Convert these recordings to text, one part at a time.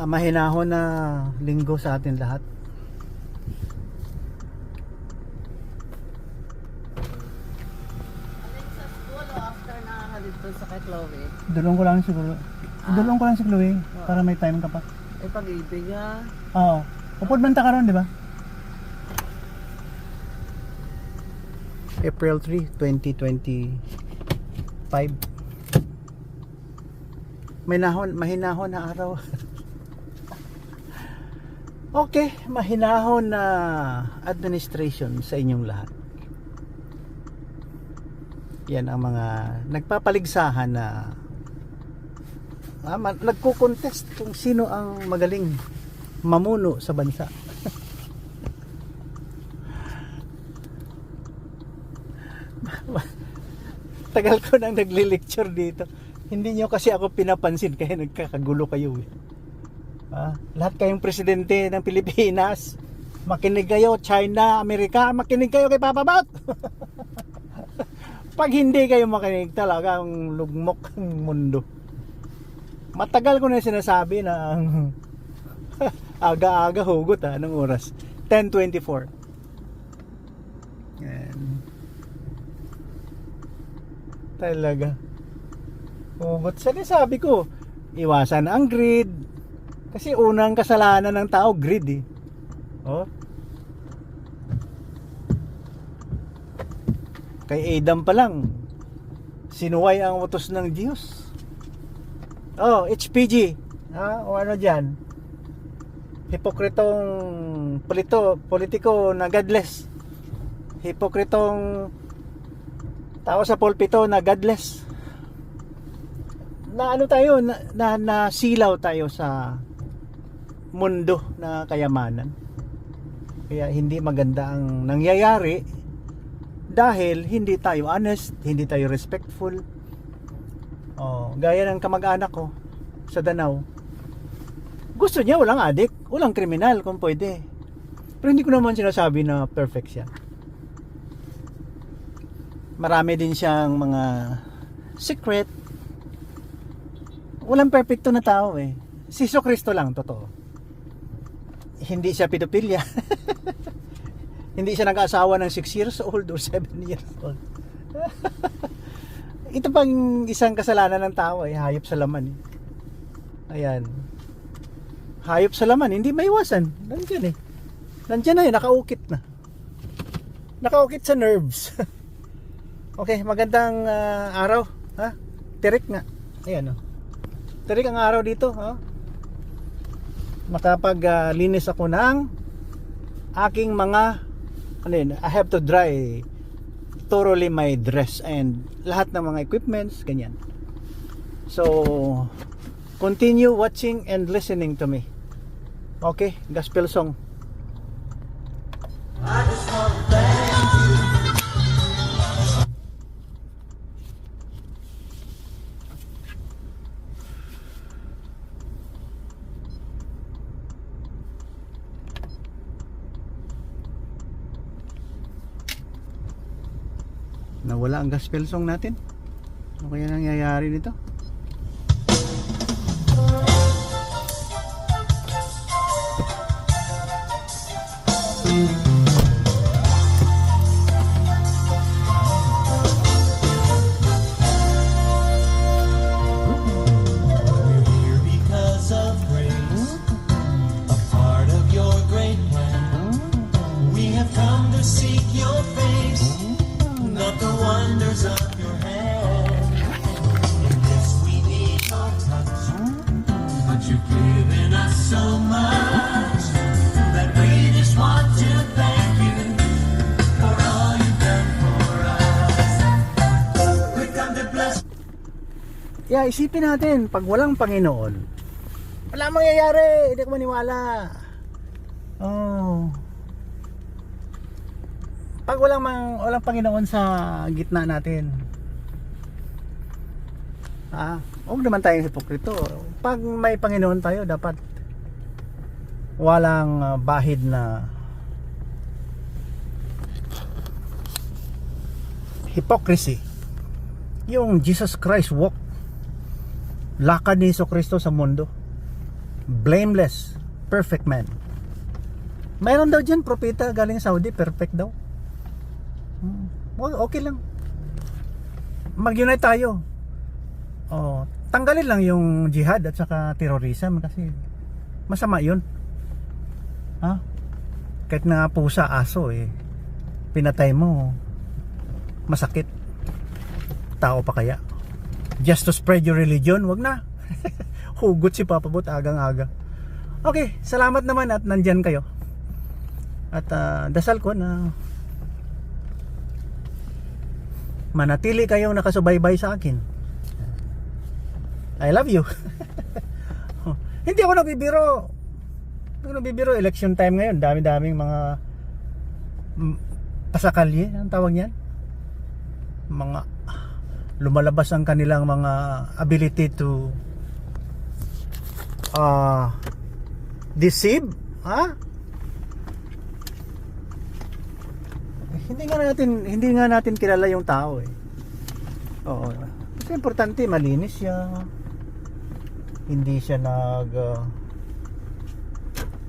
mahinahon na linggo sa atin lahat. Sa school o after nakakalito sa kay Chloe? Dulong ko lang siguro. Dulong ko lang si Chloe para may time ka pa. Ay, pag-ibig ah. Oo. Upod banta ka ron, di ba? April 3, 2025. Mahinahon na araw. Okay, mahinahon na administration sa inyong lahat. Yan ang mga nagpapaligsahan na nagko-contest kung sino ang magaling mamuno sa bansa. Tagal ko nang nagli-lecture dito. Hindi nyo kasi ako pinapansin kaya nagkakagulo kayo eh. Lahat kayong presidente ng Pilipinas, makinig kayo. China, Amerika, makinig kayo kay Papa Bot. Pag hindi kayo makinig, talagang lugmok ang mundo. Matagal ko na sinasabi na aga-aga hugot anong oras? 10:24. Yan. Talaga. Hugot. Sabi ko, iwasan ang greed. Kasi unang kasalanan ng tao, greed eh. Oh. Kay Adam pa lang, sinuway ang utos ng Diyos. Oh, HPG. O ano dyan? Hipokritong politiko na godless. Hipokritong tao sa pulpito na godless. Na ano tayo, na silaw tayo sa mundo na kayamanan. Kaya hindi maganda ang nangyayari dahil hindi tayo honest, hindi tayo respectful. Gaya ng kamag-anak ko sa Danau. Gusto niya walang adik, walang kriminal kung pwede. Pero hindi ko naman sinasabi na perfect siya. Marami din siyang mga secret. Walang perfecto na tao eh. Si Jesucristo lang, totoo. Hindi siya pedophilia. Hindi siya nag-asawa ng 6 years old or 7 years old. Ito pang isang kasalanan ng tao eh, hayop sa laman eh. Ayan. Hayop sa laman, hindi maiwasan. Nandiyan eh. Nandiyan na eh, nakaukit na. Nakaukit sa nerves. Okay, magandang araw. Tirik nga. Ayan oh. Tirik ang araw dito. Makapaglinis ako ng aking mga I have to dry thoroughly my dress and lahat ng mga equipments, ganyan. So, continue watching and listening to me. Okay, gospel song. I just want to thank you. Nawala ang gospel song natin. Ano kaya nangyayari nito? Yeah, isipin natin, pag walang Panginoon, wala mangyayari, hindi ko maniwala. Pag walang Panginoon sa gitna natin, huwag naman tayong hipokrito. Pag may Panginoon tayo, dapat walang bahid na hypocrisy. Yung Jesus Christ walk, lakad ni Jesucristo sa mundo. blameless, perfect man. Mayroon daw dyan propeta galing Saudi, perfect daw. Okay lang. Mag-unite tayo. Tanggalin lang yung jihad at saka terrorism kasi masama yun. Kahit na pusa, aso pinatay mo, masakit. Tao pa kaya? Just to spread your religion, wag na. Hugot si Papa Bot agang-aga. Okay, salamat naman at nandyan kayo. At dasal ko na manatili kayong nakasubaybay sa akin. I love you. Hindi ako nabibiro. Election time ngayon. Dami-daming mga pasakalye, ang tawag niyan. Mga lumalabas ang kanilang mga ability to deceive. Hindi nga natin kilala yung tao Oo. Kasi importante malinis siya. Hindi siya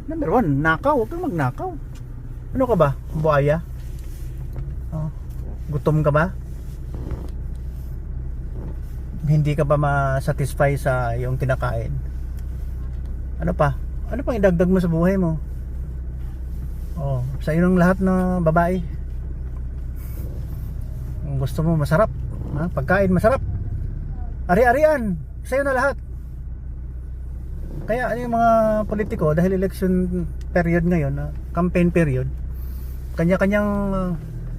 number one, nakaw. Huwag kang magnakaw. Ano ka ba? Buaya? Gutom ka ba? Hindi ka ba ma-satisfy sa iyong kinakain? Ano pa? Ano pang idagdag mo sa buhay mo? Sa inong lahat na babae. Kung gusto mo masarap, pagkain masarap. Ari-arian, sa'yo na lahat. Kaya yung mga politiko, dahil election period ngayon, campaign period, kanya-kanyang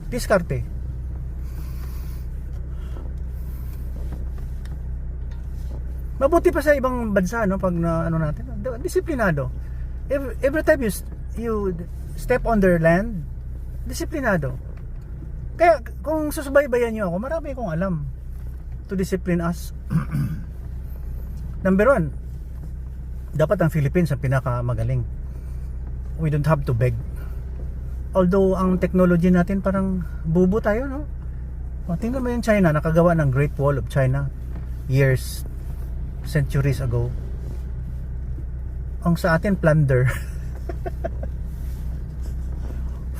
diskarte. Mabuti pa sa ibang bansa, pag natin, disiplinado. Every time you step on their land, disiplinado. Kaya kung susubaybayan niyo ako, marami akong alam to discipline us. Number one, dapat ang Philippines ang pinakamagaling. We don't have to beg. Although ang technology natin parang bubo tayo, no? Tingnan mo yung China, nakagawa ng Great Wall of China centuries ago. Ang sa atin, plunder.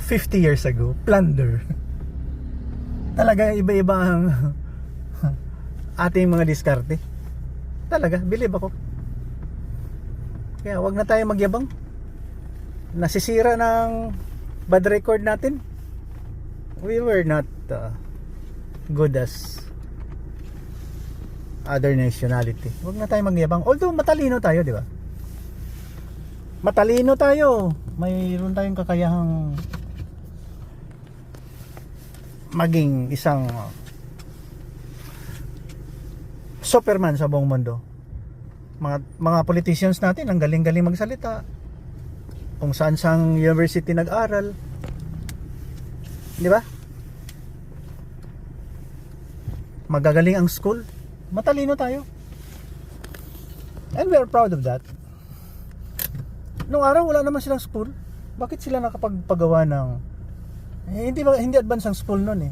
50 years ago, plunder. Talaga iba-iba ang ating mga diskarte. Talaga, believe ako. Kaya wag na tayo magyabang. Nasisira ng bad record natin. We were not good as other nationality. Wag na tayo magyabang. Although matalino tayo, di ba? Matalino tayo. Mayroon tayong kakayahang maging isang Superman sa buong mundo. Mga politicians natin ang galing-galing magsalita. Kung saan-sang university nag-aral. Di ba? Magagaling ang school. Matalino tayo. And we are proud of that. Nung araw wala naman silang school. Bakit sila nakapagpagawa ng hindi advance ang school noon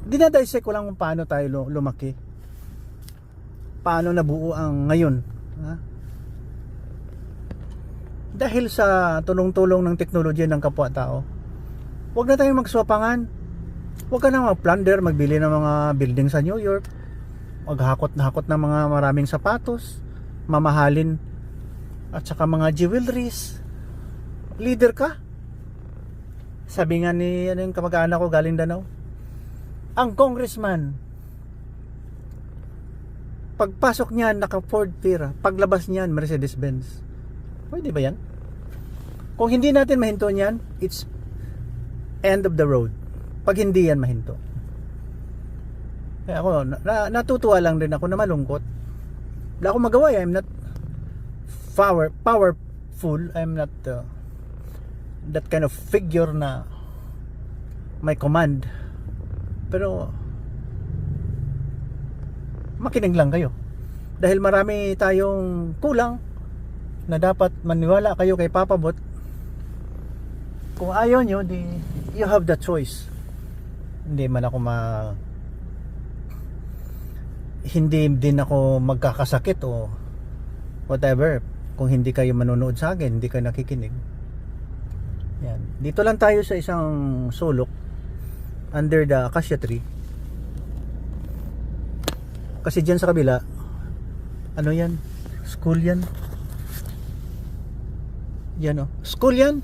Dinadisect ko lang kung paano tayo lumaki. Paano nabuo ang ngayon. Dahil sa tulong-tulong ng teknolohiya ng kapwa-tao. Huwag na tayong magswapangan. Huwag ka na mag-plunder, magbili ng mga building sa New York. Maghakot-hakot ng mga maraming sapatos, mamahalin, at saka mga jewelries. Leader ka. Sabi nga ni yung kamag-anak ko galing Danau, ang congressman, pagpasok niyan naka Ford Fiera, paglabas niyan Mercedes-Benz. Pwede ba yan? Kung hindi natin mahinto niyan, it's end of the road. Pag hindi yan mahinto. Kaya ako natutuwa lang din ako na malungkot. Wala akong magawa. I'm not powerful. I'm not that kind of figure na may command. Pero makinig lang kayo. Dahil marami tayong kulang na dapat maniwala kayo kay Papa Bot. Kung ayaw nyo, you have the choice. Hindi man ako hindi din ako magkakasakit o whatever kung hindi kayo manonood sa akin, hindi kayo nakikinig. Yan. Dito lang tayo sa isang sulok under the acacia tree. Kasi dyan sa kabila, ano yan? School yan. Yan oh. School yan.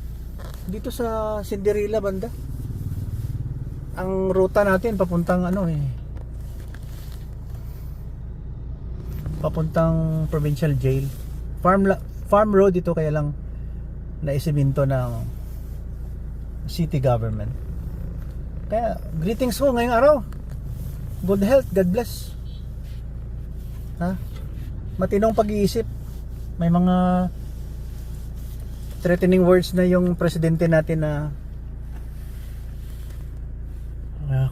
Dito sa Cinderella banda. Ang ruta natin papuntang ano papuntang provincial jail. Farm road ito, kaya lang naisiminto ng city government. Kaya greetings ko ngayong araw. Good health, God bless. Ha? Matinong pag-iisip. May mga threatening words na yung presidente natin na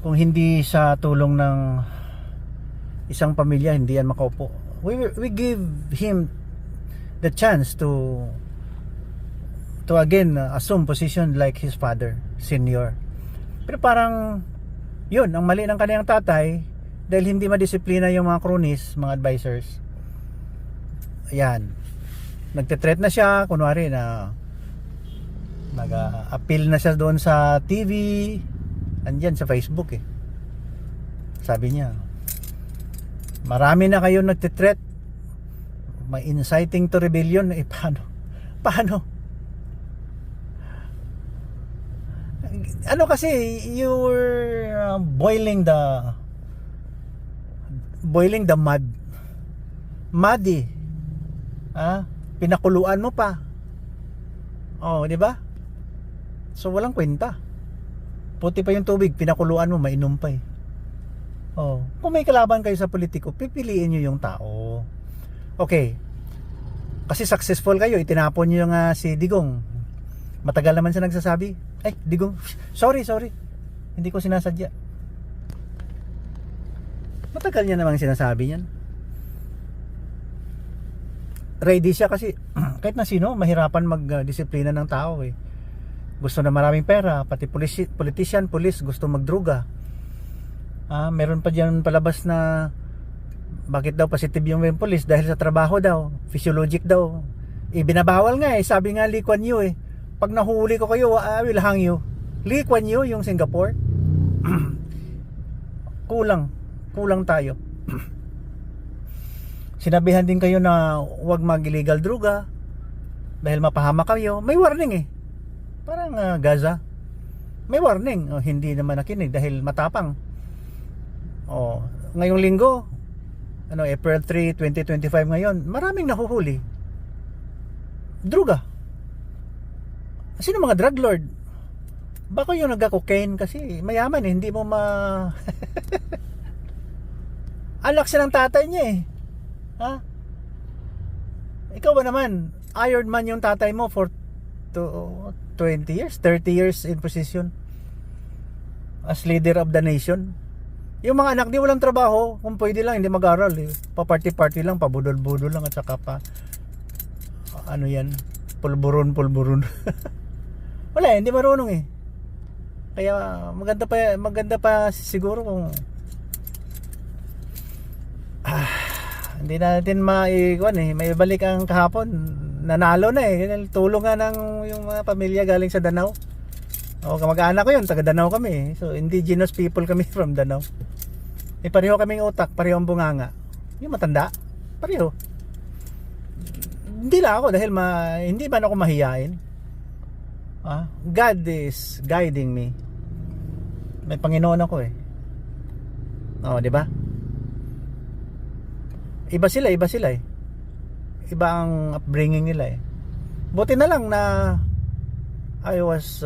kung hindi sa tulong ng isang pamilya hindi yan makaupo. We give him the chance to again assume position like his father, senior. Pero parang yun, ang mali ng kanyang tatay dahil hindi madisiplina yung mga cronies, mga advisors. Ayan. Nagte-threat na siya, kunwari na nag-appeal na siya doon sa TV, andyan sa Facebook eh. Sabi niya, marami na kayo nagte-threat, may inciting to rebellion. Eh paano? Ano kasi, you're boiling the mud eh. Pinakuluan mo pa. Oh, di ba? So walang kwenta. Puti pa yung tubig, pinakuluan mo, mainom pa eh. Oh, kung may kalaban kayo sa politiko, pipiliin niyo yung tao. Okay. Kasi successful kayo, itinapon niyo yung si Digong. Matagal naman siya nagsasabi, ay, Digong, sorry. Hindi ko sinasadya. Matagal niya namang sinasabi niyan. Ready siya kasi kahit na sino, mahirapan magdisiplina ng tao eh. Gusto na maraming pera, pati politician, police, gusto magdruga. Meron pa diyan palabas na bakit daw positive yung police dahil sa trabaho daw, physiologic daw. Binabawal nga eh, sabi nga Lee Kuan Yew eh. Pag nahuli ko kayo, I will hang you. Lee Kuan Yew, yung Singapore. Kulang tayo. Sinabihan din kayo na huwag mag-illegal druga dahil mapahama kayo. May warning eh. Parang Gaza. May warning. Hindi naman nakinig dahil matapang. Ngayong linggo, April 3, 2025 ngayon, maraming nahuhuli. Druga. Sino mga drug lord? Baka yung nagka-cocaine kasi mayaman eh, hindi mo anak siya ng tatay niya eh. Ha? Ikaw ba naman, Iron Man yung tatay mo for 20 years, 30 years in position as leader of the nation. Yung mga anak di walang trabaho, kung pwede lang hindi mag-aral eh. Pa-party-party lang, pabudol-budol lang at saka pa pulburon. Wala, hindi marunong eh. Kaya maganda pa siguro kung hindi natin maikuan eh, may balik ang kahapon, nanalo na eh, tulong nga ng yung mga pamilya galing sa Danau. Kamag-anak ko yun, taga Danau kami eh. So indigenous people kami from Danau. Pareho kaming utak, pareho ang bunganga. Yung matanda, pareho. Hindi lang ako dahil hindi man ako mahiyain. God is guiding me. May Panginoon ako eh. Di ba? Iba sila eh. Iba ang upbringing nila eh. Buti na lang na I was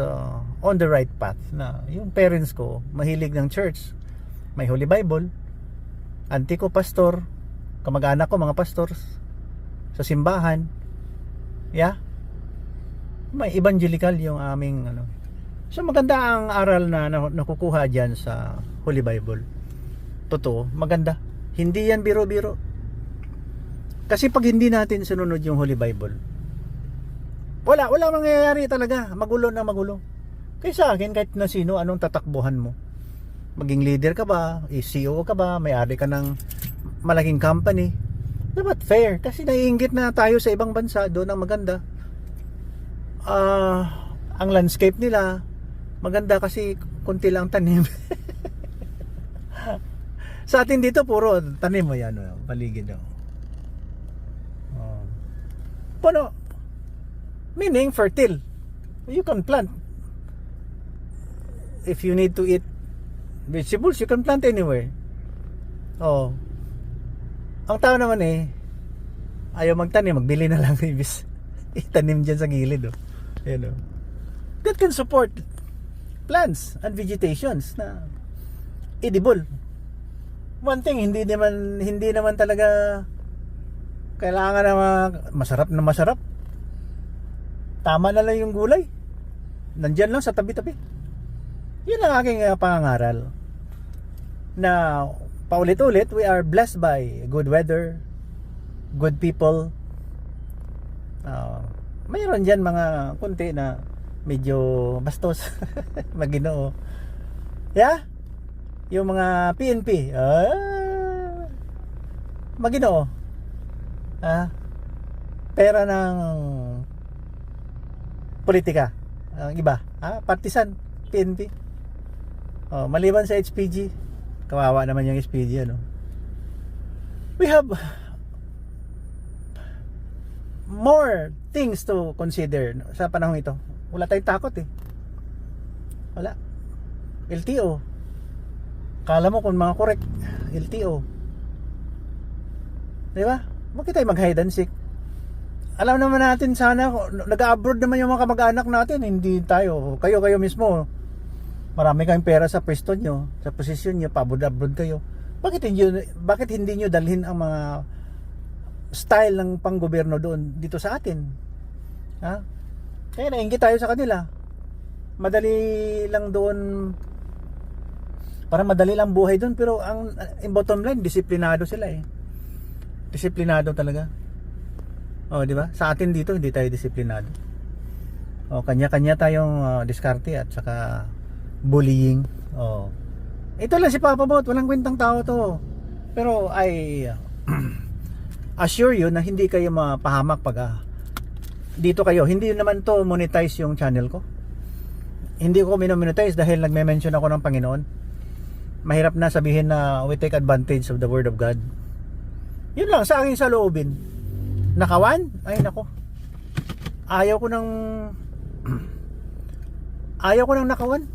on the right path na yung parents ko mahilig ng church. May Holy Bible. Auntie ko pastor, kamag-anak ko mga pastors sa simbahan. Yeah. May evangelical yung aming So maganda ang aral na nakukuha diyan sa Holy Bible. Totoo, maganda. Hindi yan biro-biro. Kasi pag hindi natin sununod yung Holy Bible, wala mangyayari talaga. Magulo na magulo. Kaya sa akin, kahit na sino, anong tatakbuhan mo? Maging leader ka ba? CEO ka ba? May-ari ka ng malaking company. Dapat fair. Kasi naiinggit na tayo sa ibang bansa. Doon ang maganda. Ang landscape nila maganda kasi konti lang tanim. Sa atin dito puro tanim mo yan, paligid. Puno. Meaning fertile. You can plant. If you need to eat vegetables, you can plant anywhere. Ang tao naman ayaw magtanim, magbili na lang ibis. Itanim dyan sa gilid. Ayan, that can support plants and vegetations na edible. One thing, hindi naman talaga kailangan na masarap na masarap. Tama na lang yung gulay. Nandyan lang sa tabi-tabi. Yun ang aking pangangaral. Na paulit-ulit, we are blessed by good weather, good people. Mayroon dyan mga kunti na medyo bastos. Maginoo. Yeah? Yung mga PNP. Maginoo. Pera ng politika. Ang iba. Partisan. PNP. Maliban sa HPG. Kawawa naman yung HPG. We have more things to consider sa panahon ito. Wala tayong takot Wala. LTO. Kala mo kung mga correct. LTO. Diba? Bakit tayo mag-hide and seek? Alam naman natin sana, nag-abroad naman yung mga kamag-anak natin. Hindi tayo. Kayo mismo. Marami kayong pera sa pwesto nyo, sa posisyon nyo, pabod-abroad kayo. Bakit hindi nyo dalhin ang mga style ng panggobyerno doon dito sa atin? Kaya nainggit tayo sa kanila. Madali lang doon, parang madali lang buhay doon, pero ang bottom line, disiplinado sila Disiplinado talaga. Di ba? Sa atin dito hindi tayo disiplinado. Kanya-kanya tayong diskarte at saka bullying. Ito lang si Papa Bot, walang kwentang tao to. Pero I assure you na hindi kayo mapahamak pag dito kayo. Hindi naman to monetize yung channel ko. Hindi ko minomonetize dahil nagme-mention ako ng Panginoon. Mahirap na sabihin na we take advantage of the Word of God. Yun lang sa akin sa loobin. Nakawan? Ay nako. Ayaw ko ng nakawan.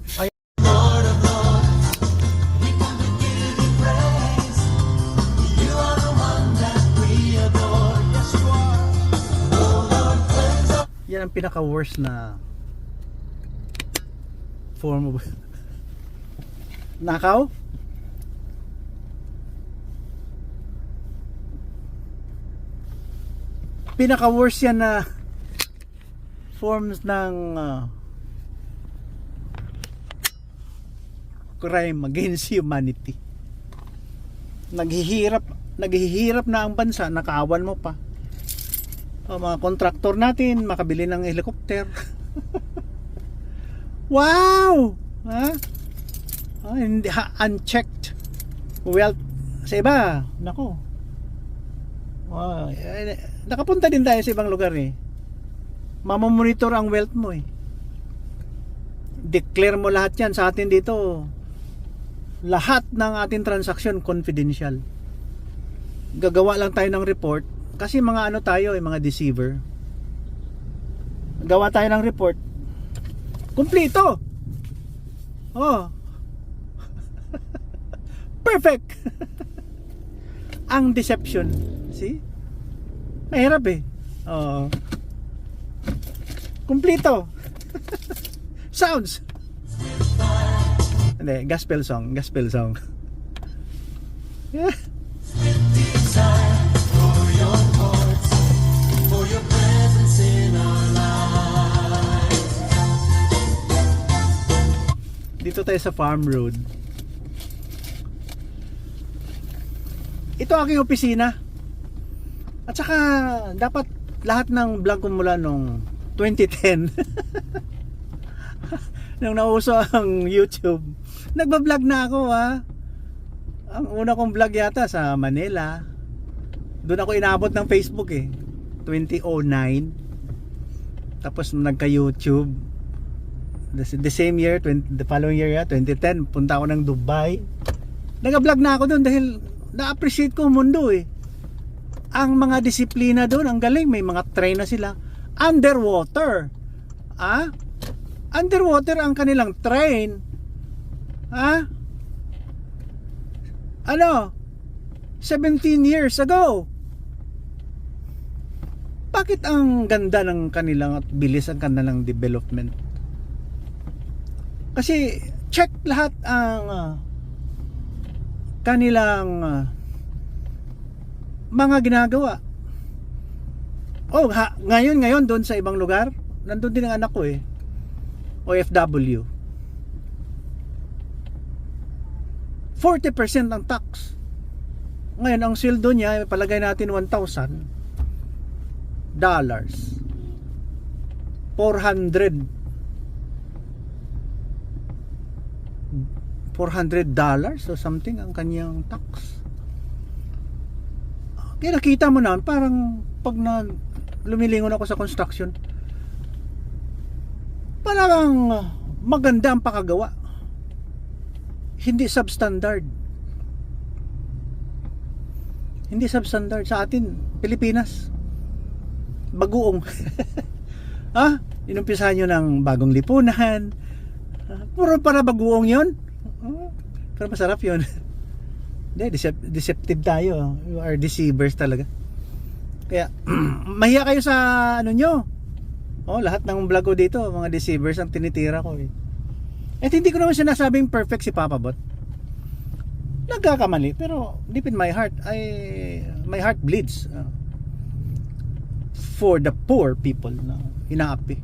Yan ang pinaka-worst na form of nakaw. Pinaka-worst yan na forms ng crime against humanity. Naghihirap na ang bansa, nakaawan mo pa. Mga kontraktor natin makabili ng helicopter. Wow! Unchecked wealth sa iba. Nako. Wow. Nakapunta din tayo sa ibang lugar mamamonitor ang wealth mo Declare mo lahat yan. Sa atin dito, lahat ng ating transaction confidential. Gagawa lang tayo ng report kasi mga tayo mga deceiver. Gawa tayo ng report kumpleto. Perfect. Ang deception, see? Mahirap kumpleto. Sounds. Hindi, gospel song. Yeah. Dito tayo sa Farm Road. Ito aking opisina. At saka dapat lahat ng vlog ko mula nung 2010 nung nauso ang YouTube, nagbablog na ako Ang una kong vlog yata sa Manila. Doon ako inabot ng Facebook eh. 2009. Tapos nagka-YouTube. The same year, the following year, 2010, punta ako ng Dubai. Nag-vlog na ako doon dahil na-appreciate ko ang mundo eh. Ang mga disiplina doon, ang galing. May mga train na sila. Underwater. Underwater ang kanilang train. Ano? 17 years ago. Bakit ang ganda ng kanilang at bilis ang kanilang development? Kasi check lahat ang kanilang mga ginagawa. Ngayon doon sa ibang lugar, nandun din ang anak ko eh. OFW. 40% ang tax. Ngayon ang sweldo niya, palagay natin $1,000. $400 or something ang kanyang tax. Kaya nakita mo na parang pag lumilingon ako sa construction, parang maganda ang pakagawa, hindi substandard. Hindi substandard sa atin, Pilipinas. Bagoong. Inumpisahan nyo ng bagong lipunan. Puro para bagoong yun. Pero masarap yun. Hindi, deceptive tayo. You are deceivers talaga. Kaya, mahiya kayo sa ano nyo. Lahat ng vlog ko dito, mga deceivers ang tinitira ko eh. At hindi ko naman sinasabing perfect si Papa Bot. Nagkakamali, pero deep in my heart, my heart bleeds for the poor people na inaapi.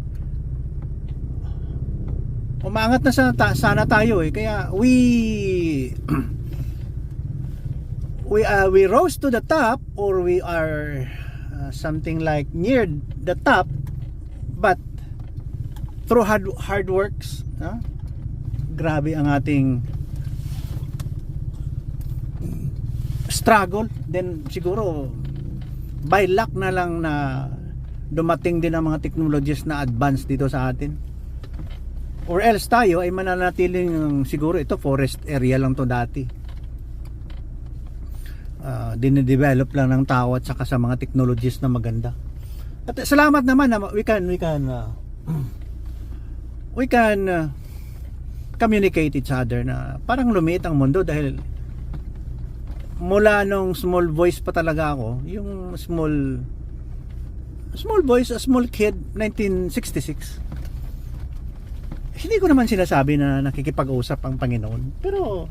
Umaangat na sana tayo eh. Kaya we rose to the top, or we are something like near the top, but through hard works, grabe ang ating struggle. Then siguro by luck na lang na dumating din ang mga technologies na advanced dito sa atin, or else tayo ay mananatiling siguro ito forest area lang to dati. Dinidevelop lang ng tao at saka sa mga technologies na maganda. At salamat naman na we can communicate each other, na parang lumiit ang mundo dahil mula nung small voice pa talaga ako, yung small voice, a small kid, 1966. Hindi ko naman sinasabi na nakikipag-usap ang Panginoon, pero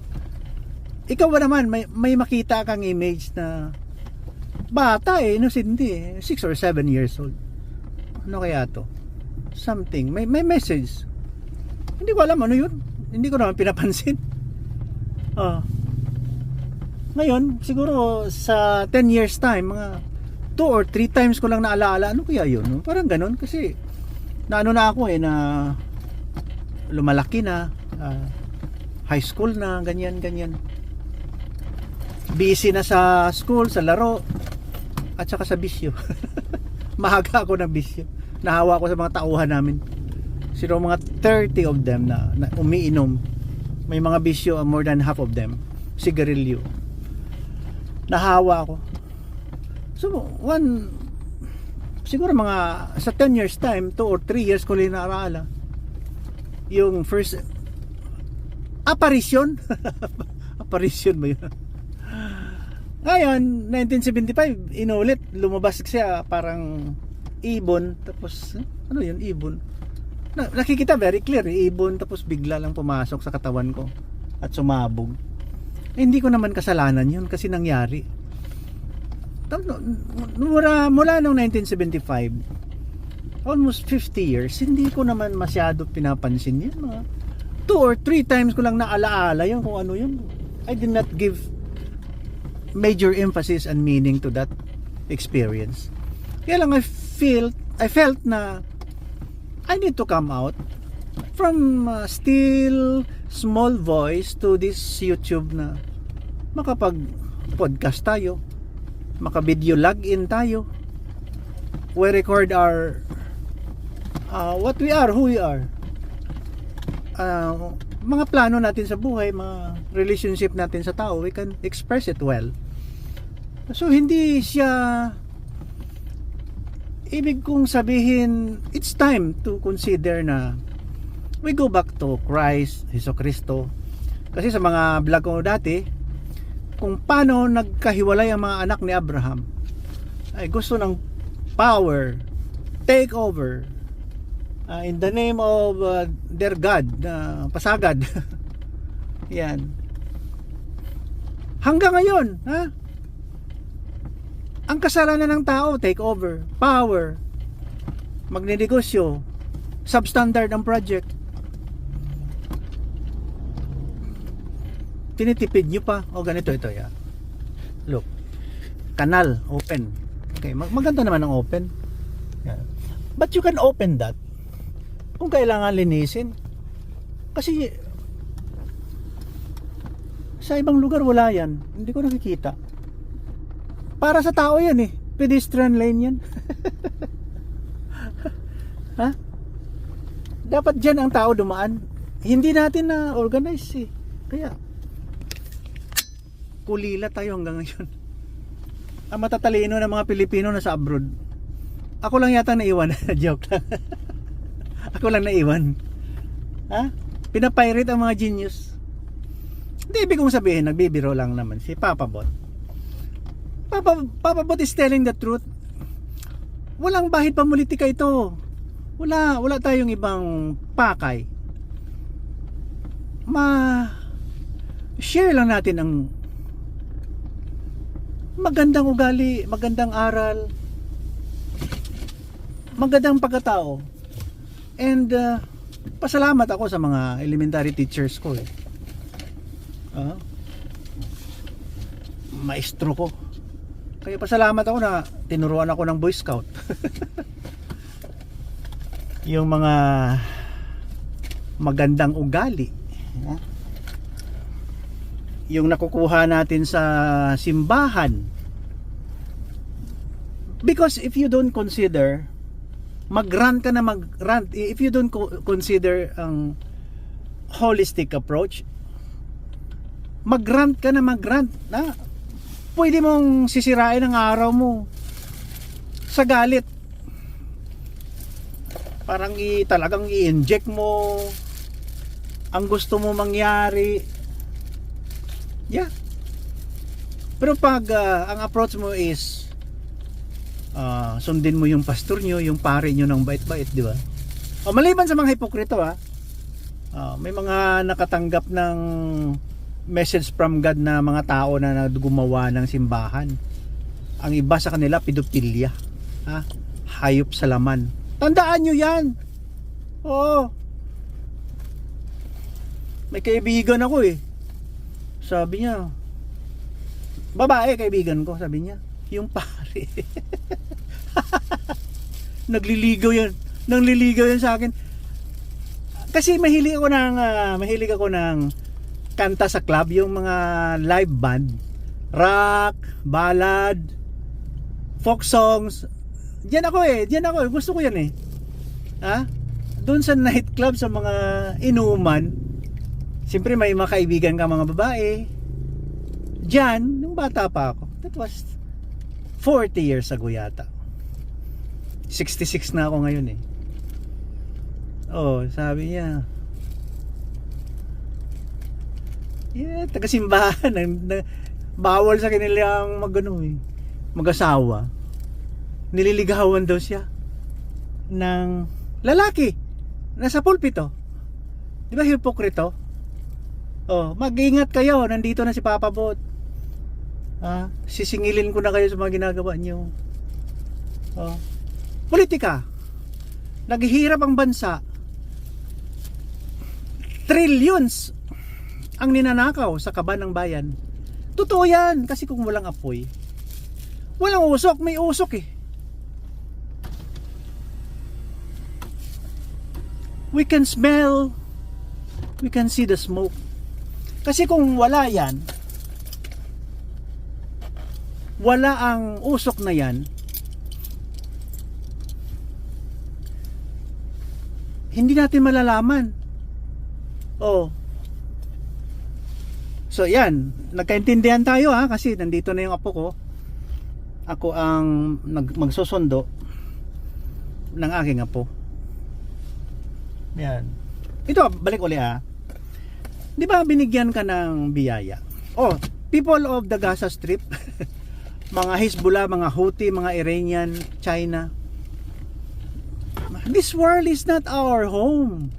ikaw ba naman may makita kang image na bata innocent 6 or 7 years old. Ano kaya to? Something, may message. Hindi ko alam ano yun. Hindi ko naman pinapansin. Ngayon, siguro sa 10 years time, mga 2 or 3 times ko lang naalaala, ano kaya yun? Parang ganun, kasi naano na ako na lumalaki na, high school na, ganyan. Busy na sa school, sa laro, at saka sa bisyo. Mahaga ako ng bisyo. Nahawa ko sa mga tauhan namin. Sino mga 30 of them na umiinom. May mga bisyo, more than half of them sigarilyo. Nahawa ako. So, siguro mga sa 10 years time, 2 or 3 years ko lang naaraala yung first apparition. Apparition ba yun? Ngayon, 1975, inulit, lumabas siya parang ibon, tapos ano yun, ibon. Nakikita very clear, ibon, tapos bigla lang pumasok sa katawan ko at sumabog. Hindi ko naman kasalanan yun kasi nangyari. Mula noong 1975, almost 50 years, hindi ko naman masyado pinapansin yun. Mga 2 or 3 times ko lang naalaala yun kung ano yun. I did not give major emphasis and meaning to that experience. Kaya lang I felt na I need to come out from still small voice to this YouTube na makapag-podcast tayo, maka-video login tayo. We record our what we are, who we are. Mga plano natin sa buhay, mga relationship natin sa tao, we can express it well. So hindi siya ibig kong sabihin, it's time to consider na we go back to Christ, Jesucristo. Kasi sa mga vlog ko dati, kung paano nagkahiwalay ang mga anak ni Abraham, ay gusto ng power, take over, in the name of their God, pasagad. Yan. Hanggang ngayon, ha? Ang kasalanan ng tao, take over, power, magnenegosyo, substandard ang project. Tinitipid nyo pa. O ganito, ito, yeah. Look, kanal, open. Okay, maganda naman ang open. Yeah. But you can open that kung kailangan linisin. Kasi sa ibang lugar wala yan. Hindi ko nakikita. Para sa tao yan eh. Pedestrian lane yan. Ha? Dapat dyan ang tao dumaan. Hindi natin na organize eh. Kaya kulila tayo hanggang ngayon. Ang matatalino ng mga Pilipino na sa abroad. Ako lang yata naiwan. Joke lang. Ako lang naiwan. Ha? Pinapirate ang mga genius. Hindi ibig kong sabihin, nagbibiro lang naman si Papa Bot. Papa Bot is telling the truth. Walang bahid pamulitika ito. Wala tayong ibang pakay. Share lang natin ang magandang ugali, magandang aral, magandang pagkatao. And pasalamat ako sa mga elementary teachers ko eh. Maestro ko. Kaya pasalamat ako na tinuruan ako ng Boy Scout. Yung mga magandang ugali, yung nakukuha natin sa simbahan. Because if you don't consider, mag-rant ka na mag-rant, if you don't consider ang holistic approach, mag-rant ka na mag-rant, na pwede mong sisirain ang araw mo sa galit. Parang talagang i-inject mo ang gusto mo mangyari. Yeah. Pero pag ang approach mo is sundin mo yung pastor nyo, yung pare nyo ng bait-bait, di ba? Maliban sa mga hipokrito, may mga nakatanggap ng message from God na mga tao na gumawa ng simbahan. Ang iba sa kanila pedophilia, hayop sa laman. Tandaan nyo yan. Oo. May kaibigan ako eh. Sabi niya, babae kaibigan ko, sabi niya, yung pare. Nagliligaw yan. Nangliligaw yan sa akin. Kasi mahilig ako ng kanta sa club, yung mga live band, rock, ballad, folk songs. Diyan ako eh. Gusto ko yan eh. Doon sa nightclub, sa mga inuman, siyempre may mga kaibigan ka mga babae. Diyan, nung bata pa ako, that was 40 years ago yata. 66 na ako ngayon eh. Sabi niya, taga-simbahan, bawal sa kanilang mag-asawa. Nililigawan daw siya ng lalaki nasa pulpito. Di ba hipokrito? Mag-ingat kayo, nandito na si Papa Bot. Sisingilin ko na kayo sa mga ginagawa niyo. Politika. Naghihirap ang bansa. Trillions ang ninanakaw sa kaban ng bayan. Totoo yan, kasi kung walang apoy, walang usok, may usok eh. We can smell, we can see the smoke. Kasi kung wala yan, wala ang usok na yan, hindi natin malalaman. Oh. So yan, nagkaintindihan tayo ha, kasi nandito na yung apo ko. Ako ang magsusundo ng aking apo. Yan. Ito, balik uli ha. Di ba binigyan ka ng biyaya? Oh, people of the Gaza Strip, mga Hezbollah, mga Houthi, mga Iranian, China. This world is not our home.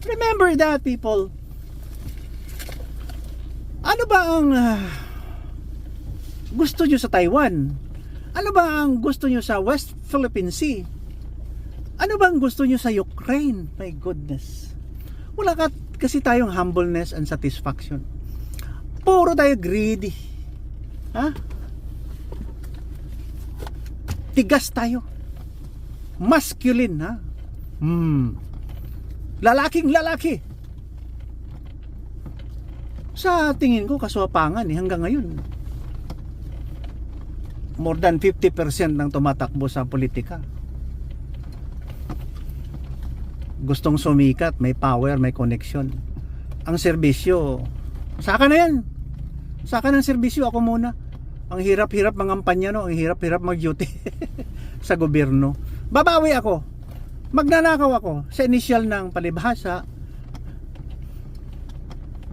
Remember that, people. Ano ba ang gusto nyo sa Taiwan? Ano ba ang gusto nyo sa West Philippine Sea? Ano ba ang gusto nyo sa Ukraine? My goodness. Wala kasi tayong humbleness and satisfaction. Puro tayo greedy. Ha? Tigas tayo. Masculine, ha? Lalaking lalaki. Sa tingin ko, kaswapangan hanggang ngayon. More than 50% ng tumatakbo sa politika. Gustong sumikat, may power, may connection. Ang serbisyo, saka na yan. Saka ng serbisyo, ako muna. Ang hirap-hirap mangampanya, no? Ang hirap-hirap mag-duty sa gobyerno. Babawi ako. Magnanakaw ako sa initial ng palibhasa.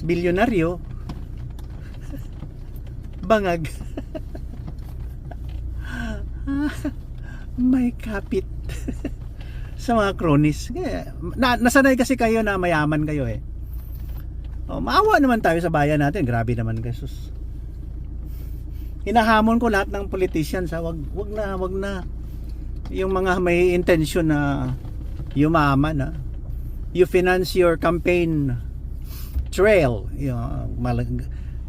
Bilyonaryo. Bangag. May kapit. Sa mga cronies. Nasanay kasi kayo na mayaman kayo eh. Oh, maawa naman tayo sa bayan natin. Grabe naman, Jesus. Hinahamon ko lahat ng politicians, ha? Wag na. Yung mga may intention na yumaman, ha? You finance your campaign trail,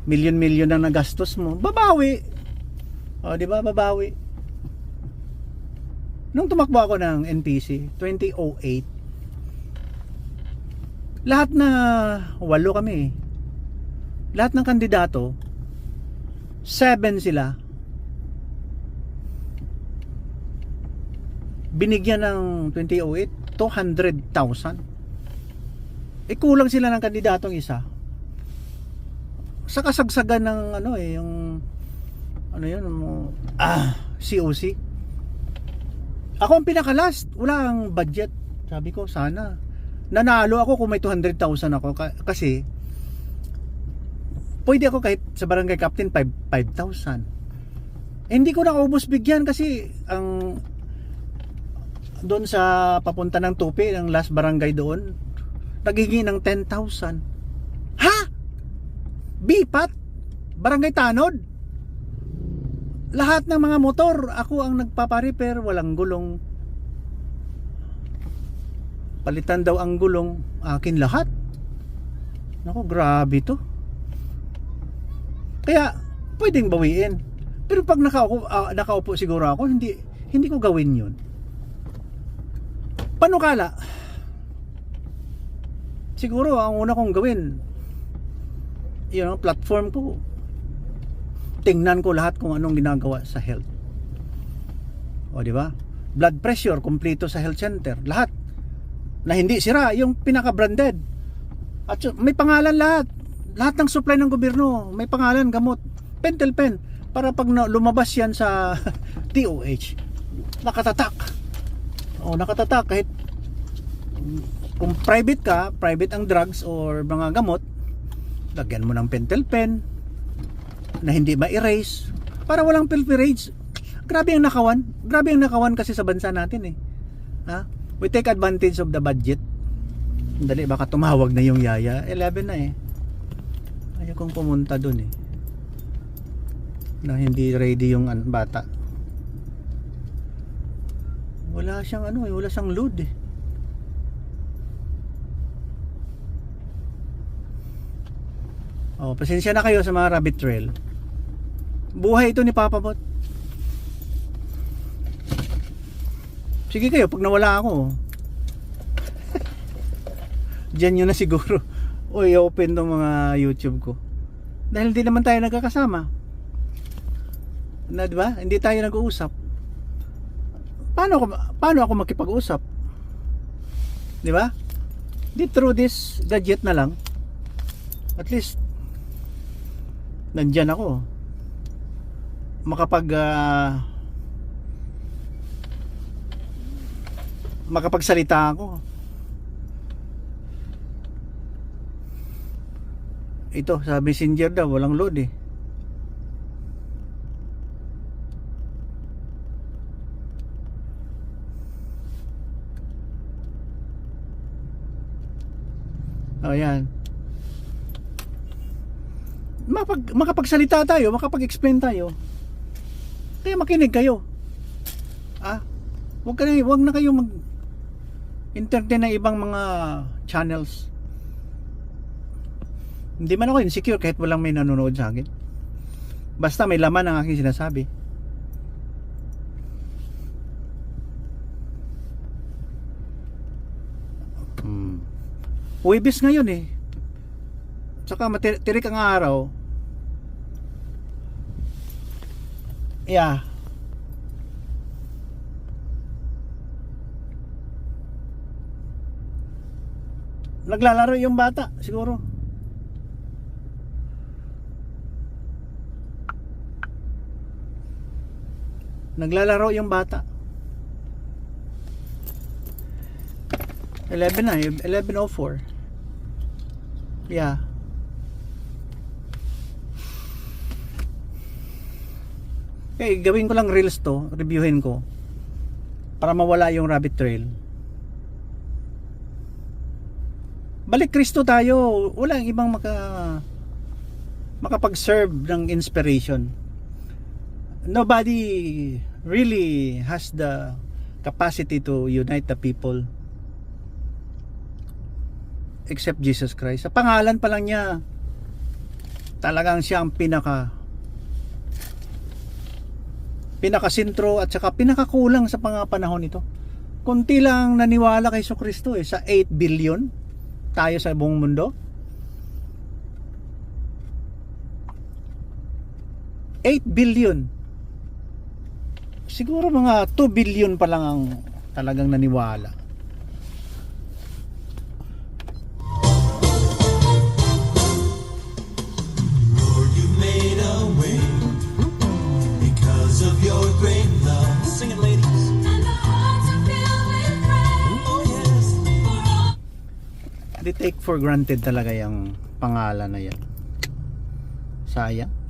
million na nagastos mo, babawi. O, di ba, babawi. Nung tumakbo ako ng NPC 2008, lahat na 8 kami. Lahat ng kandidato 7 sila binigyan ng 2008 200,000. Kulang sila ng kandidatong isa. Sa kasagsagan ng yung COC. Ako ang pinaka-last, wala ang budget. Sabi ko, sana nanalo ako kung may 200,000 ako kasi pwede ako kahit sa barangay captain 5,000. Hindi ko na ubos bigyan kasi ang doon sa papunta ng Tupi, ng last barangay doon, naghihingi ng 10,000. Ha? Bipat? Barangay Tanod? Lahat ng mga motor, ako ang nagpapa-repair, walang gulong. Palitan daw ang gulong, akin lahat. Naku, grabe to. Kaya, pwedeng bawiin. Pero pag nakaupo siguro ako, hindi ko gawin yun. Panukala, siguro ang una kong gawin, platform ko, tingnan ko lahat kung anong ginagawa sa health. O, di ba? Blood pressure, kompleto sa health center, lahat na hindi sira, yung pinaka-branded. At may pangalan lahat ng supply ng gobyerno, may pangalan, gamot, pentel pen, para pag lumabas yan sa DOH, nakatatak. Nakatatak kahit kung private ang drugs or mga gamot, lagyan mo ng pentel pen na hindi ma-erase para walang pilferage. Grabe ang nakawan kasi sa bansa natin eh. Ha? We take advantage of the budget. Dali, baka tumawag na yung yaya. 11 na eh. Ayaw kong pumunta dun eh. Na hindi ready yung bata. Wala siyang wala siyang load eh. Pasensya na kayo sa mga rabbit trail. Buhay ito ni Papa Bot. Sige kayo, pag nawala ako, diyan yun na siguro. I-open tong mga YouTube ko. Dahil di naman tayo nagkakasama. Na, di ba? Hindi tayo nag-uusap. Paano ako makipag-usap? Di ba? Di through this gadget na lang. At least nandyan ako. Makapagsalita ako. Ito, sa Messenger daw, walang load eh. O yan. Makapagsalita tayo, makapag-explain tayo. Kaya makinig kayo. Wag na kayo mag-entertain ng ibang mga channels. Hindi man ako insecure kahit walang may nanonood sa akin. Basta may laman ang aking sinasabi. Huwebes ngayon eh. Tsaka tirik ang araw. Yeah. Naglalaro yung bata siguro. Naglalaro yung bata. 11 na, 11:04. Yeah. Okay, gawin ko lang reels to, reviewin ko para mawala yung rabbit trail. Balik Kristo tayo, walang ibang makapag-serve ng inspiration. Nobody really has the capacity to unite the people except Jesus Christ. Sa pangalan pa lang niya, talagang siya ang pinakasentro at saka pinakakulang sa panahon ito. Kunti lang naniwala kay Kristo sa 8 billion tayo sa buong mundo. 8 billion. Siguro mga 2 billion pa lang ang talagang naniwala. Lord, you made a way because of your great love. Sing it, ladies. And the hearts are filled with praise. Oh, yes. They take for granted talaga yung pangalan na yan.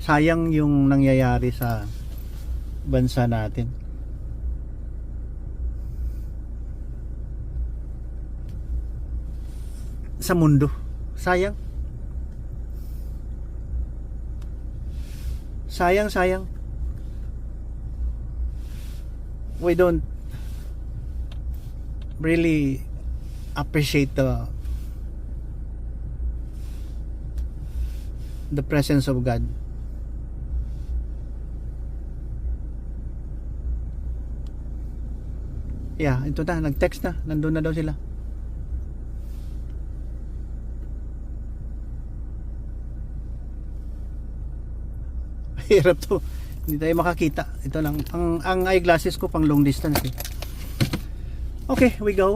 Sayang yung nangyayari sa bansa natin. Sa mundo. Sayang. We don't really appreciate the presence of God. Yeah, ito na, nag-text na, nandun na daw sila. Hirap to, hindi tayo makakita. Ito lang, ang eyeglasses ko pang long distance eh. Okay, we go.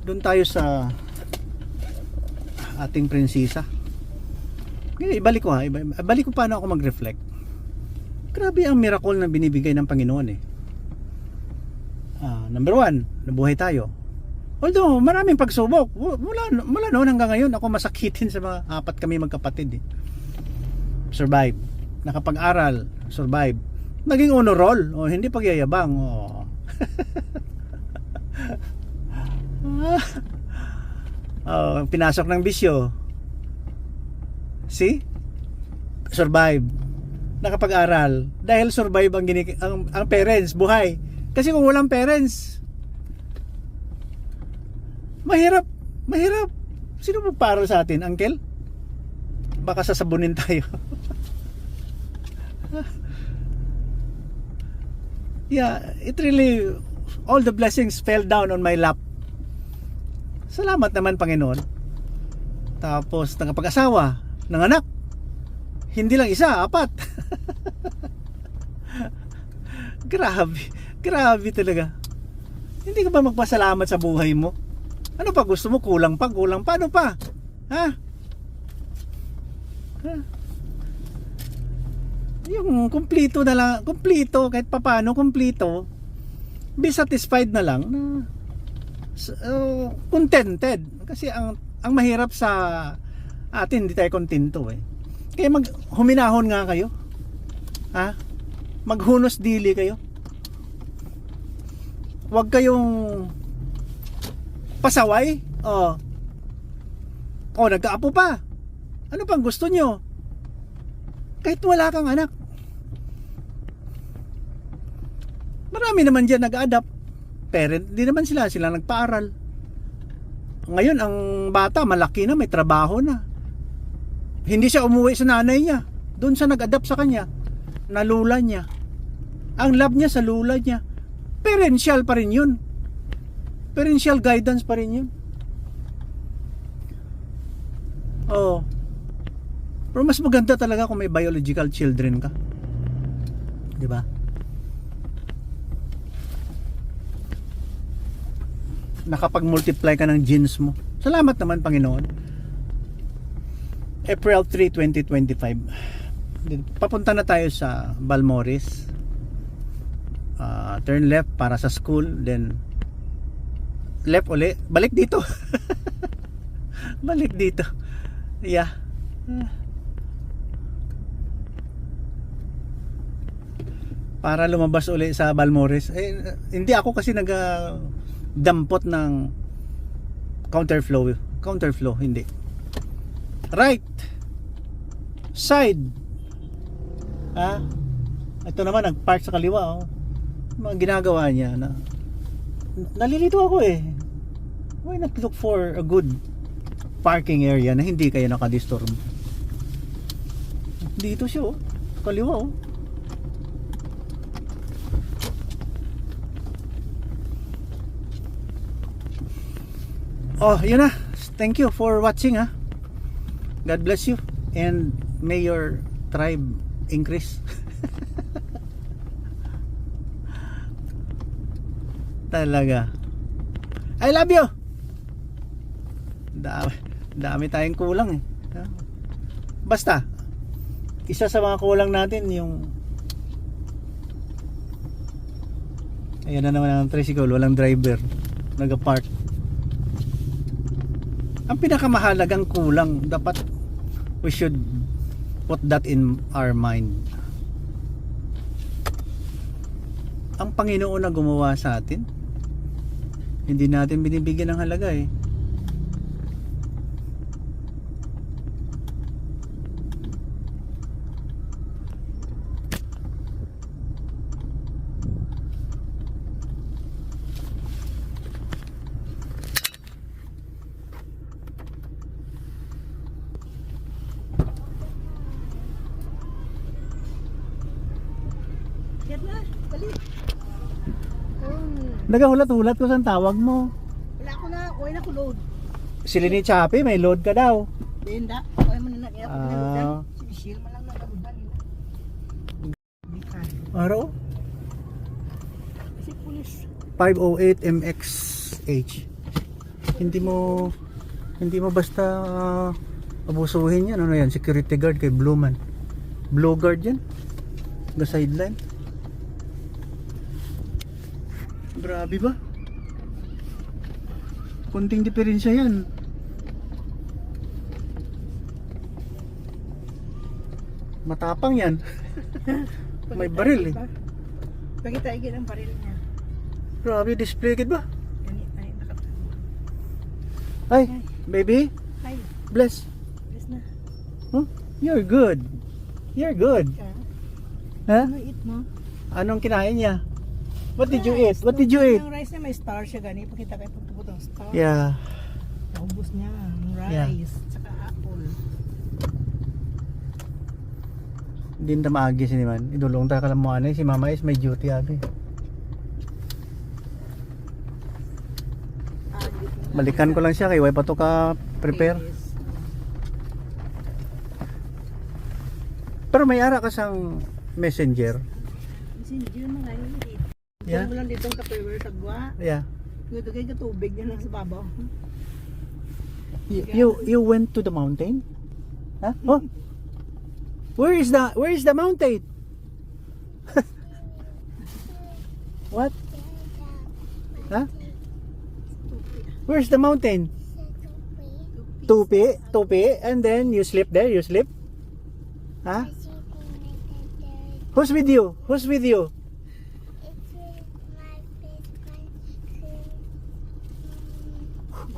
Doon tayo sa ating prinsesa. Okay, ibalik ko paano ako mag-reflect. Grabe ang miracle na binibigay ng Panginoon eh. Number 1, nabuhay tayo. Although maraming pagsubok, mula noon hanggang ngayon ako masakitin sa mga 4 kami magkapatid eh. Survive. Nakapag-aral, survive. Naging honor roll, hindi pagyayabang. Pinasok ng bisyo. See? Survive. Nakapag-aral. Dahil survive ang parents, buhay. Kasi kung walang parents, mahirap. Sino magparal sa atin, uncle? Baka sasabunin tayo. Yeah, it really, all the blessings fell down on my lap. Salamat naman, Panginoon. Tapos nakapag-asawa, nanganak. Hindi lang isa, 4. Grabe. Grabe talaga. Hindi ka ba magpasalamat sa buhay mo? Ano pa gusto mo? Kulang pa, kulang pa. Ano pa? Ha? Ha? Yung kumplito na lang, kumplito, kahit papano kumplito, be satisfied na lang na contented. Kasi ang mahirap sa atin, hindi tayo kontento eh. Kaya huminahon nga kayo. Ha? Maghunos dili kayo. Huwag kayong pasaway. Oh, nagkaapo pa. Ano pang gusto nyo? Kahit wala kang anak. Marami naman dyan nag-adapt. Parent, di naman sila nagpaaral. Ngayon, ang bata, malaki na, may trabaho na. Hindi siya umuwi sa nanay niya. Doon siya nag-adapt sa kanya. Na lula niya. Ang love niya sa lula niya. Parental pa rin yun. Parental guidance pa rin yun. Oh. Pero mas maganda talaga kung may biological children ka. 'Di ba? Nakapag-multiply ka ng genes mo. Salamat naman, Panginoon. April 3, 2025. Papunta na tayo sa Balmores. Turn left para sa school, then left uli. Balik dito. Balik dito. Yeah. Para lumabas uli sa Balmores. Hindi ako kasi dampot ng counterflow, hindi. Right side. Ito naman nagpark sa kaliwa, oh. Mga ginagawa niya na nalilito ako eh. Why not look for a good parking area na hindi kayo nakadisturb? Dito siya, oh. Kaliwa, oh. Oh, yun na. Thank you for watching, ha. God bless you and may your tribe increase. Talaga. I love you. Dami tayong kulang eh. Basta isa sa mga kulang natin yung ayan na naman ang tricycle, walang driver, nag-park. Ang pinakamahalagang kulang, dapat we should put that in our mind. Ang Panginoon na gumawa sa atin, hindi natin binibigyan ng halaga eh. Yan na, balik. Nagahulat-hulat ko sa tawag mo. Wala ko na, kuha na ko load. Sila ni Chappie, may load ka daw. Hindi, kuha mo na niya. Ah. Si Michelle man lang nalabudan nila. Aro? Si pulis. 508 MXH. Hindi mo basta abusuhin yan. Ano yan? Security guard kay Blueman. Blue guard yan. The sideline. Grabe ba? Kunting diferensya yan. Matapang yan. May baril eh. Pakita igin ang baril niya. Grabe, display kit ba? Ay, nakatawa. Ay, baby, Ay, bless. bless na. Huh? You're good. You're good. Ha? Ano eat mo? Anong kinain niya? What did you eat? What did you eat? Yung rice niya may star siya gani. Pakita kayo pagtubot ang star. Yeah. Naubos niya ang Yeah. rice. Tsaka apple. Hindi na maagi si naman. Idulong tayo kalam mo ano si Mama is may duty abi. Balikan ko lang siya kay way pa to ka prepare. Yes. Pero may ara ka sang messenger. Kasi hindi naman nga yun dito. Yeah. Kung lang dito ang kapewer sa gwa. Yeah. Dito kayo katubig na lang sa babaw. You went to the mountain? Huh? Oh. Where is the mountain? What? Huh? Where's the mountain? Tupi, and then you sleep there, you sleep? Huh? Who's with you? Who's with you?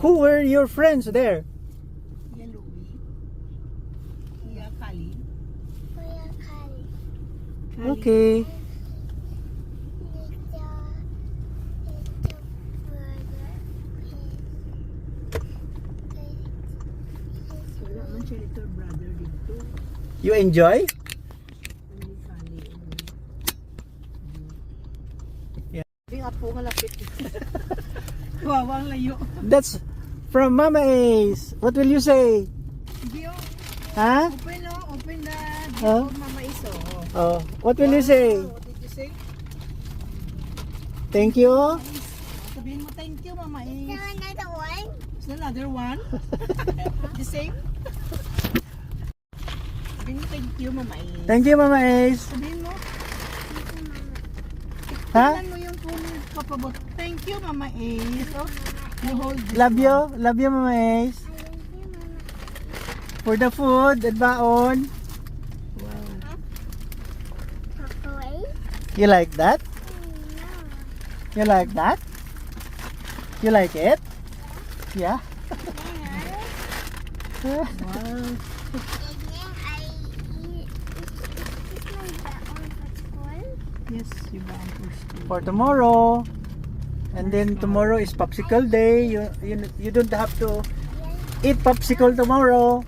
Who were your friends there? Iya Louie. Iya Kali. Okay. Wala man siya little brother dito. You enjoy? Hindi Kali. Yeah. Hindi nga po malapit. Wawang layo. That's from Mama Ace. What will you say? Hindi oh. Huh? Open oh. Open na. Huh? Dito Mama Iso. Oh, what will you say? What did you say? Thank you. Sabihin mo thank you Mama Is. Another one? Is there another one? The same? Sabihin mo thank you Mama Is. Thank you, Mama Ace. Sabihin mo. Ha? Tingnan mo yung phone mo papabot. Thank you Mama Is. Oh, you hold this Love you. one. Love you, Mama Ace. I love you, Mama. For the food at baon. Wow. Away? You like that? No. You like that? You like it? Yeah. Wow. Yes, you bound for school. For tomorrow. And then tomorrow is popsicle day. You don't have to eat popsicle tomorrow.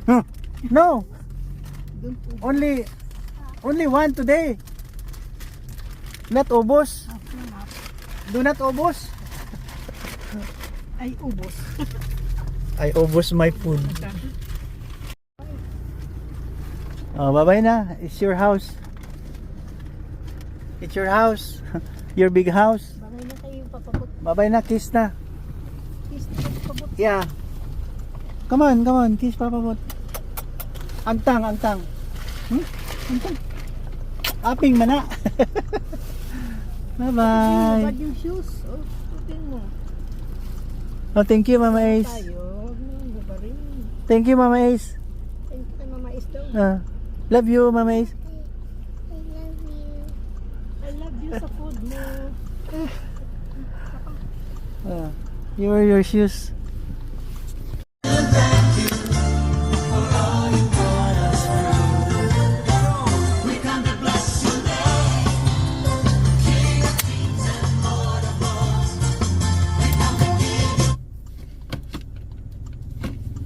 Huh. No. Don't ubos. Only one today. Not ubos. After nap. Do not ubos. Ay, ubos. I ubos my food. Oh, bye-bye na. It's your house. It's your house. Your big house. Bagay na kayo papabot. Bye-bye na. Kiss na. Please, papabot. Yeah. Come on. Kiss Papa Bot. Antang. Antang. Aping mana. Bye-bye. Bad yung shoes. Oh, putin mo. Oh, thank you, Mama Ace. Tayo. Ano ba rin? Thank you, Mama Ace. Thank you kay Mama Is daw. Love you, Mama Ace. I love you sa food mo. You wear your shoes.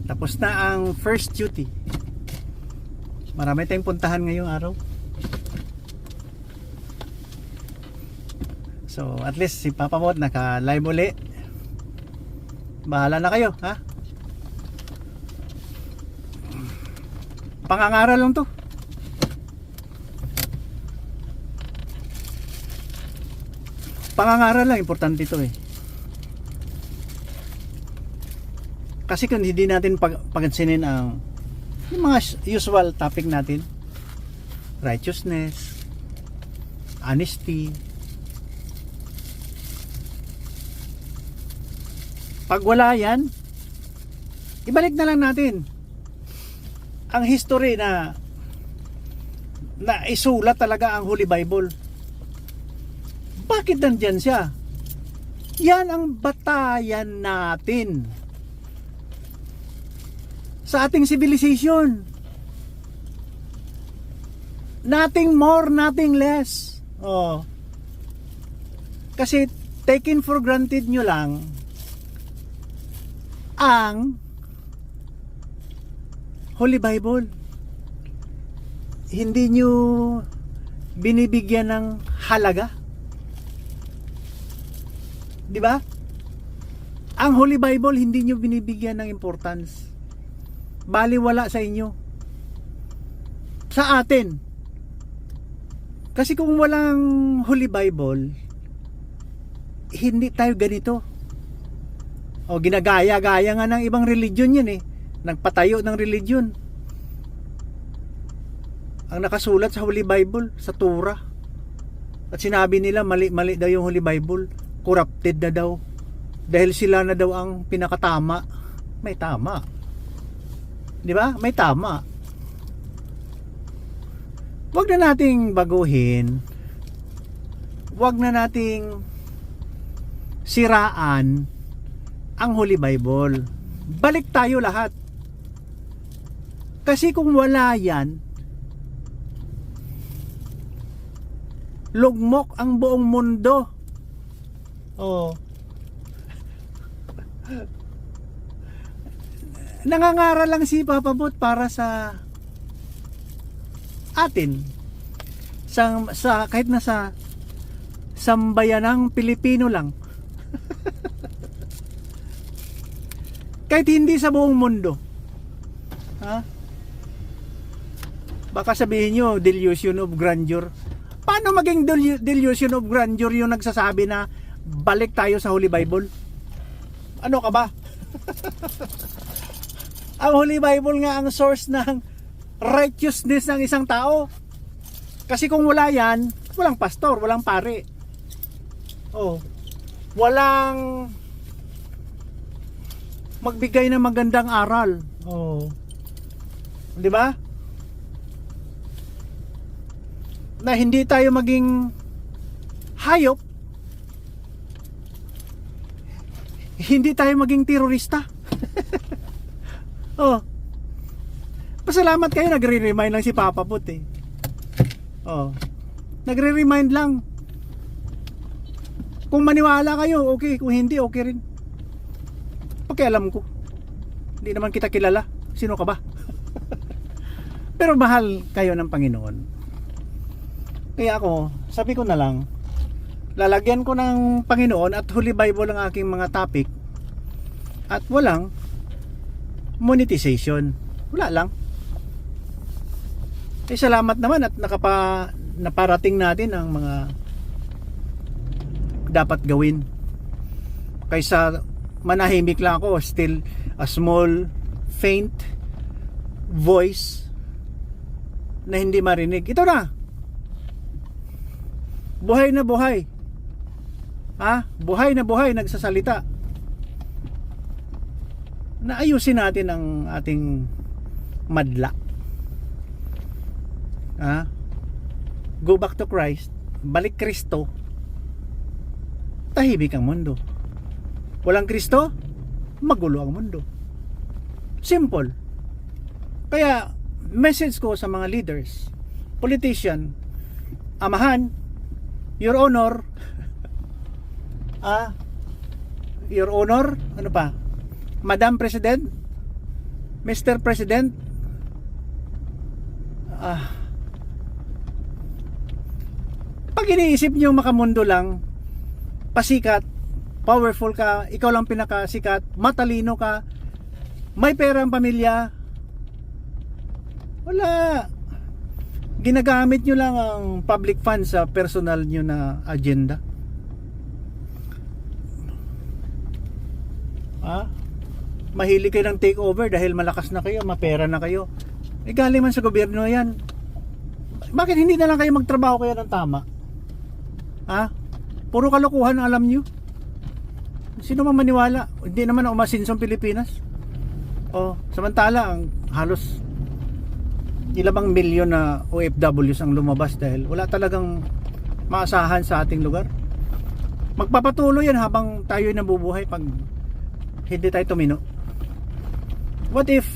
Tapos na ang first duty. Marami tayong puntahan ngayong araw. So at least si Papa Mod naka-live uli. Bahala na kayo, ha? Pangangaral lang to. Pangangaral lang, importante ito eh. Kasi kung hindi natin pagansinin ang yung mga usual topic natin, righteousness, honesty, pag wala yan, ibalik na lang natin ang history na isulat talaga ang Holy Bible. Bakit nandyan siya? Yan ang batayan natin sa ating civilization. Nothing more, nothing less. Oh. Kasi taken for granted nyo lang ang Holy Bible. Hindi nyo binibigyan ng halaga. Di ba? Ang Holy Bible hindi nyo binibigyan ng importance. Baliwala sa inyo. Sa atin, Kasi kung walang Holy Bible, hindi tayo ganito. O ginagaya-gaya nga ng ibang religion yan eh. Nagpatayo ng religion. Ang nakasulat sa Holy Bible, sa Torah. At sinabi nila mali-mali daw yung Holy Bible. Corrupted na daw. Dahil sila na daw ang pinakatama. May tama. Di ba? May tama. Huwag na nating baguhin. Huwag na nating siraan ang Holy Bible. Balik tayo lahat. Kasi kung wala yan, lugmok ang buong mundo. Oh. Nangangaral lang si Papa Bot para sa atin. Sa kahit na sa sambayanang Pilipino lang. Kahit hindi sa buong mundo. Ha? Baka sabihin nyo, delusion of grandeur. Paano maging delusion of grandeur yung nagsasabi na balik tayo sa Holy Bible? Ano ka ba? Ang Holy Bible nga ang source ng righteousness ng isang tao. Kasi kung wala yan, walang pastor, walang pare. Oh. Walang magbigay ng magandang aral. Oh. 'Di ba? Na hindi tayo maging hayop. Hindi tayo maging terorista. Oh. Pasalamat kayo, nagre-remind lang si Papa Put eh. Oh. Nagre-remind lang. Kung maniwala kayo, okay. Kung hindi, okay rin. Pakialam ko. Hindi naman kita kilala. Sino ka ba? Pero mahal kayo ng Panginoon. Kaya ako, sabi ko na lang, lalagyan ko ng Panginoon at Holy Bible ang aking mga topic. At walang monetization. Wala lang. Eh salamat naman at naparating natin ang mga dapat gawin. Kaysa manahimik lang ako, still a small, faint voice na hindi marinig. Ito na. Buhay na buhay. Ha? Buhay na buhay nagsasalita. Naayusin natin ang ating madla. Ha? Go back to Christ. Balik Kristo. Tahimik ang mundo. Walang Kristo, magulo ang mundo. Simple. Kaya message ko sa mga leaders, politician, amahan, Your Honor, Your Honor, ano pa? Madam President, Mr. President, pag iniisip nyo makamundo lang, pasikat, powerful ka, ikaw lang pinakasikat, matalino ka, may pera ang pamilya, wala. Ginagamit nyo lang ang public funds sa personal nyo na agenda. Mahilig kayo ng takeover dahil malakas na kayo, mapera na kayo. Eh galing man sa gobyerno yan. Bakit hindi na lang kayo magtrabaho kaya ng tama? Puro kalokohan alam nyo. Sino man maniwala? Hindi naman umasinsong Pilipinas. Samantala ang halos ilang milyon na OFWs ang lumabas dahil wala talagang maasahan sa ating lugar. Magpapatuloy yan habang tayo ay nabubuhay pag hindi tayo tumino. What if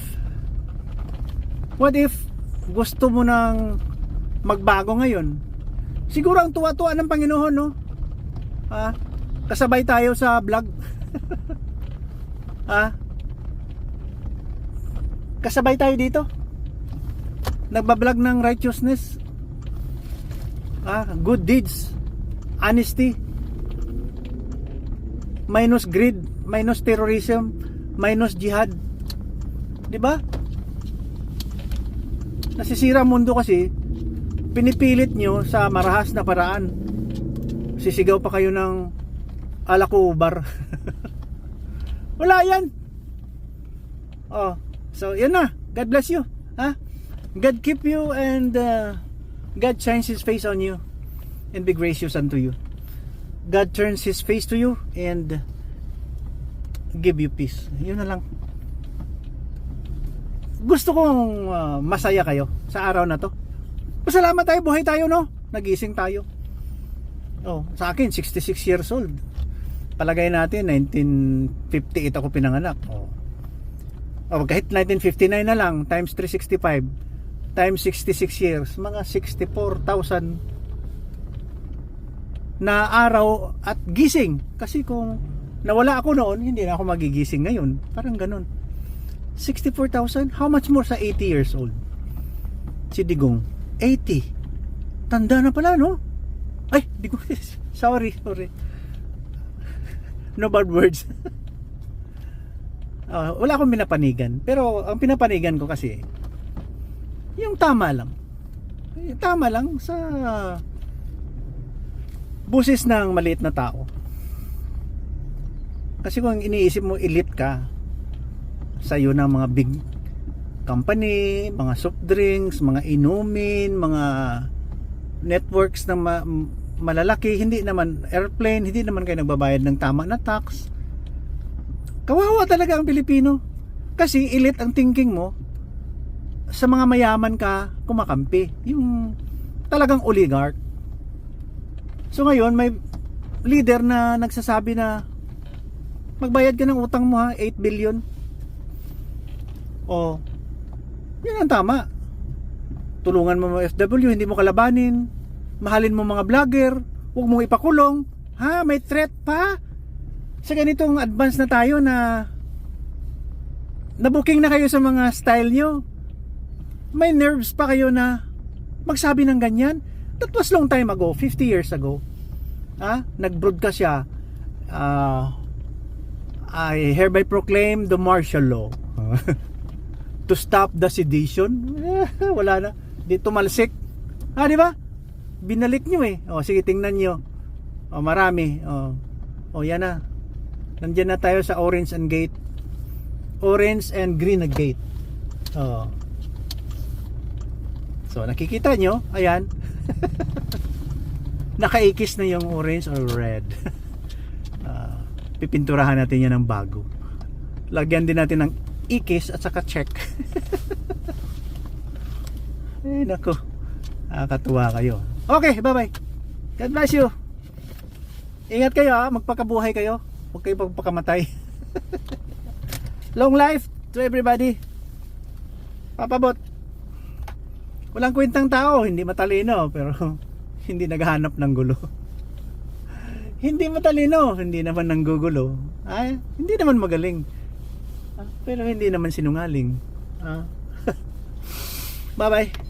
gusto mo nang magbago ngayon? Siguro ang tuwa-tuwa ng Panginoon, no? Kasabay tayo sa vlog. Kasabay tayo dito. Nagbablog ng righteousness, good deeds, honesty, minus greed, minus terrorism, minus jihad. 'Di ba? Nasisira ang mundo kasi pinipilit nyo sa marahas na paraan. Sisigaw pa kayo ng alakubar. Wala yan. Oh, so yan na. God bless you. Ha? God keep you, and God shines His face on you and be gracious unto you. God turns His face to you and give you peace. Yun na lang. Gusto kong masaya kayo sa araw na to. Pasalamat tayo, buhay tayo, no? Nagising tayo. Oh, sa akin 66 years old. Palagay natin 1958 ako pinanganak. Oh, kahit 1959 na lang times 365 times 66 years, mga 64,000 na araw at gising. Kasi kung nawala ako noon, hindi na ako magigising ngayon. Parang ganun. 64,000? How much more sa 80 years old? Si Digong, 80. Tanda na pala, no? Ay, Digong, sorry. No bad words. Wala akong pinapanigan. Pero ang pinapanigan ko kasi, yung tama lang. Tama lang sa busis ng maliit na tao. Kasi kung iniisip mo elite ka, sa'yo ng mga big company, mga soft drinks, mga inumin, mga networks na malalaki, hindi naman airplane, hindi naman kayo nagbabayad ng tama na tax. Kawawa talaga ang Pilipino. Kasi elite ang thinking mo, sa mga mayaman ka kumakampi, yung talagang oligarch. So ngayon may leader na nagsasabi na magbayad ka ng utang mo, ha, 8 billion. Oh, yun ang tama. Tulungan mo mga FW, hindi mo kalabanin. Mahalin mo mga vlogger, huwag mong ipakulong. Ha, may threat pa. Sa ganitong advance na tayo na booking na kayo sa mga style nyo, may nerves pa kayo na magsabi ng ganyan. That was long time ago, 50 years ago. Nag-broadcast siya, I hereby proclaim the martial law to stop the sedition. Wala na, di tumalsik. Di ba? Binalik nyo eh. Sige, tingnan nyo. Marami. Yan na. Nandiyan na tayo sa orange and gate. Orange and green na gate. So nakikita nyo, ayan. Nakaikis na yung orange or red. Pipinturahan natin yan ng bago. Lagyan din natin ng ikis at saka check. Nako, nakakatuwa kayo. Okay, bye bye. God bless you. Ingat kayo, magpakabuhay kayo. Huwag kayo pagpakamatay. Long life to everybody. Papabot. Walang kwentang tao, hindi matalino, pero hindi naghahanap ng gulo. Hindi matalino, hindi naman nanggugulo. Hindi naman magaling. Pero hindi naman sinungaling. Bye bye.